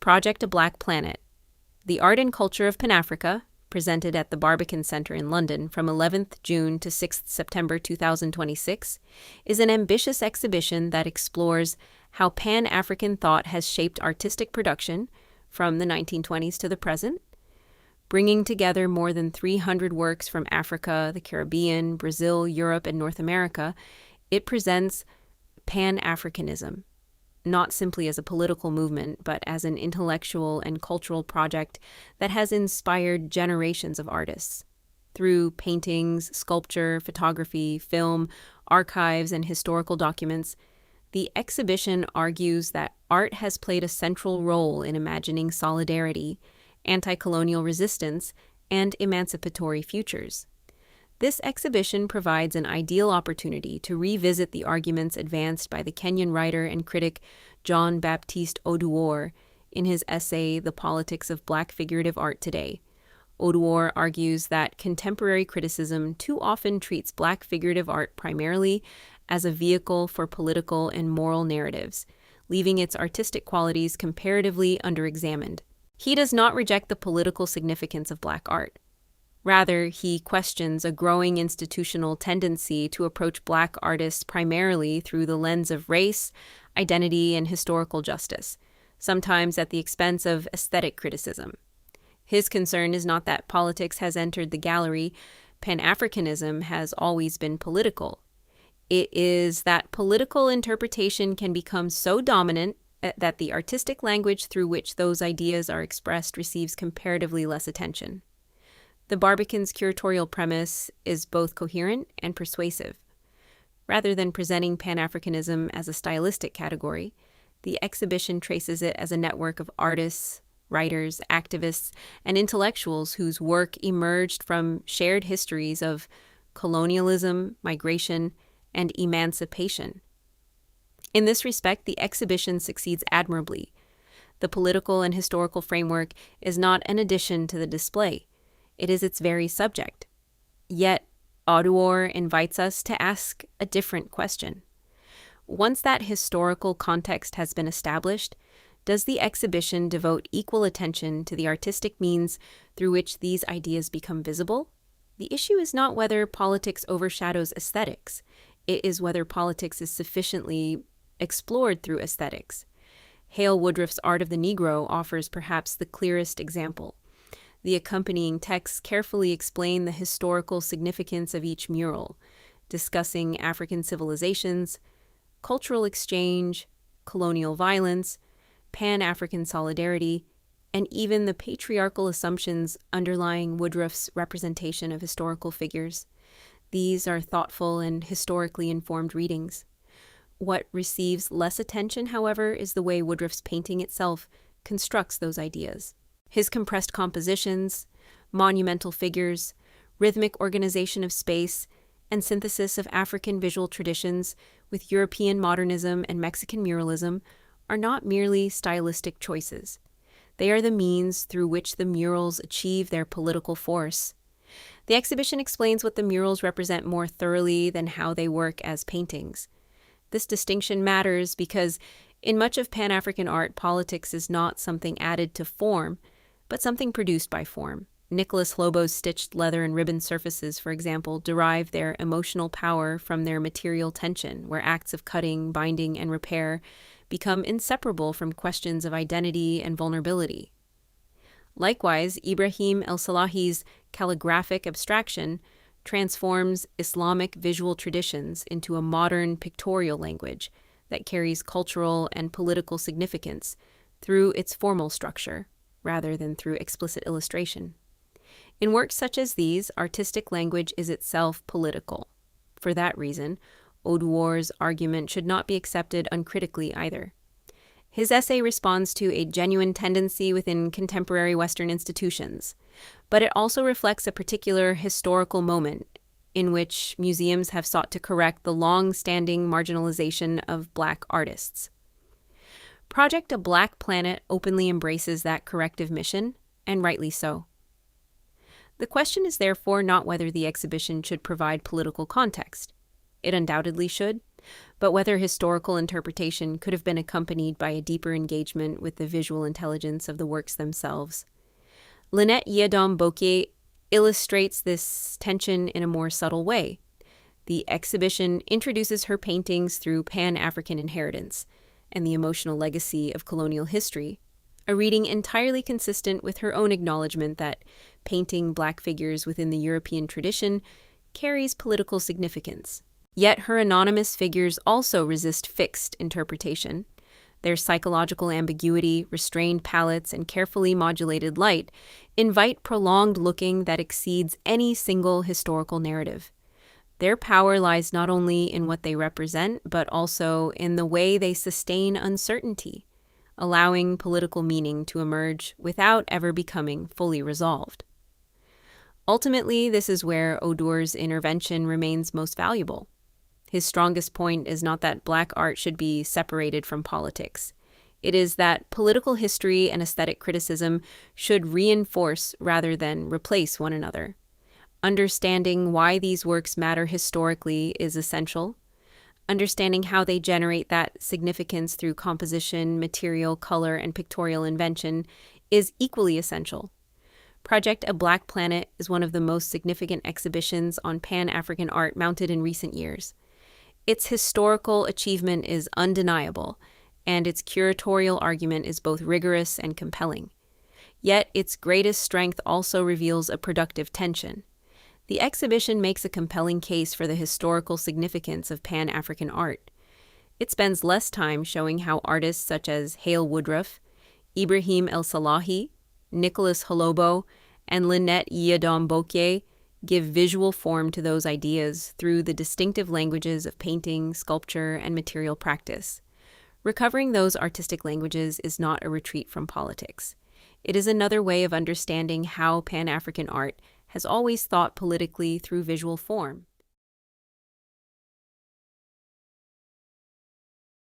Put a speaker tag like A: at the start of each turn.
A: Project A Black Planet, The Art and Culture of Panafrica, presented at the Barbican Centre in London from 11th June to 6th September 2026, is an ambitious exhibition that explores how Pan-African thought has shaped artistic production from the 1920s to the present, bringing together more than 300 works from Africa, the Caribbean, Brazil, Europe, and North America. It presents Pan-Africanism, not simply as a political movement, but as an intellectual and cultural project that has inspired generations of artists. Through paintings, sculpture, photography, film, archives, and historical documents, the exhibition argues that art has played a central role in imagining solidarity, anti-colonial resistance, and emancipatory futures. This exhibition provides an ideal opportunity to revisit the arguments advanced by the Kenyan writer and critic John-Baptiste Oduor in his essay The Politics of Black Figurative Art Today. Oduor argues that contemporary criticism too often treats Black figurative art primarily as a vehicle for political and moral narratives, leaving its artistic qualities comparatively underexamined. He does not reject the political significance of Black art. Rather, he questions a growing institutional tendency to approach Black artists primarily through the lens of race, identity, and historical justice, sometimes at the expense of aesthetic criticism. His concern is not that politics has entered the gallery. Pan-Africanism has always been political. It is that political interpretation can become so dominant that the artistic language through which those ideas are expressed receives comparatively less attention. The Barbican's curatorial premise is both coherent and persuasive. Rather than presenting Pan-Africanism as a stylistic category, the exhibition traces it as a network of artists, writers, activists, and intellectuals whose work emerged from shared histories of colonialism, migration, and emancipation. In this respect, the exhibition succeeds admirably. The political and historical framework is not an addition to the display. It is its very subject. Yet, Oduor invites us to ask a different question. Once that historical context has been established, does the exhibition devote equal attention to the artistic means through which these ideas become visible? The issue is not whether politics overshadows aesthetics. It is whether politics is sufficiently explored through aesthetics. Hale Woodruff's Art of the Negro offers perhaps the clearest example. The accompanying texts carefully explain the historical significance of each mural, discussing African civilizations, cultural exchange, colonial violence, Pan-African solidarity, and even the patriarchal assumptions underlying Woodruff's representation of historical figures. These are thoughtful and historically informed readings. What receives less attention, however, is the way Woodruff's painting itself constructs those ideas. His compressed compositions, monumental figures, rhythmic organization of space, and synthesis of African visual traditions with European modernism and Mexican muralism are not merely stylistic choices. They are the means through which the murals achieve their political force. The exhibition explains what the murals represent more thoroughly than how they work as paintings. This distinction matters because in much of Pan-African art, politics is not something added to form, but something produced by form. Nicholas Hlobo's stitched leather and ribbon surfaces, for example, derive their emotional power from their material tension, where acts of cutting, binding, and repair become inseparable from questions of identity and vulnerability. Likewise, Ibrahim El-Salahi's calligraphic abstraction transforms Islamic visual traditions into a modern pictorial language that carries cultural and political significance through its formal structure, rather than through explicit illustration. In works such as these, artistic language is itself political. For that reason, Oduor's argument should not be accepted uncritically either. His essay responds to a genuine tendency within contemporary Western institutions, but it also reflects a particular historical moment in which museums have sought to correct the long-standing marginalization of Black artists. Project A Black Planet openly embraces that corrective mission, and rightly so. The question is therefore not whether the exhibition should provide political context. It undoubtedly should, but whether historical interpretation could have been accompanied by a deeper engagement with the visual intelligence of the works themselves. Lynette Yiadom-Boakye illustrates this tension in a more subtle way. The exhibition introduces her paintings through Pan-African inheritance and the emotional legacy of colonial history, a reading entirely consistent with her own acknowledgement that painting Black figures within the European tradition carries political significance. Yet her anonymous figures also resist fixed interpretation. Their psychological ambiguity, restrained palettes, and carefully modulated light invite prolonged looking that exceeds any single historical narrative. Their power lies not only in what they represent, but also in the way they sustain uncertainty, allowing political meaning to emerge without ever becoming fully resolved. Ultimately, this is where Oduor's intervention remains most valuable. His strongest point is not that Black art should be separated from politics. It is that political history and aesthetic criticism should reinforce rather than replace one another. Understanding why these works matter historically is essential. Understanding how they generate that significance through composition, material, color, and pictorial invention is equally essential. Project A Black Planet is one of the most significant exhibitions on Pan-African art mounted in recent years. Its historical achievement is undeniable, and its curatorial argument is both rigorous and compelling. Yet its greatest strength also reveals a productive tension. The exhibition makes a compelling case for the historical significance of Pan-African art. It spends less time showing how artists such as Hale Woodruff, Ibrahim El-Salahi, Nicholas Hlobo, and Lynette Yiadom-Boakye give visual form to those ideas through the distinctive languages of painting, sculpture, and material practice. Recovering those artistic languages is not a retreat from politics. It is another way of understanding how Pan-African art has always thought politically through visual form.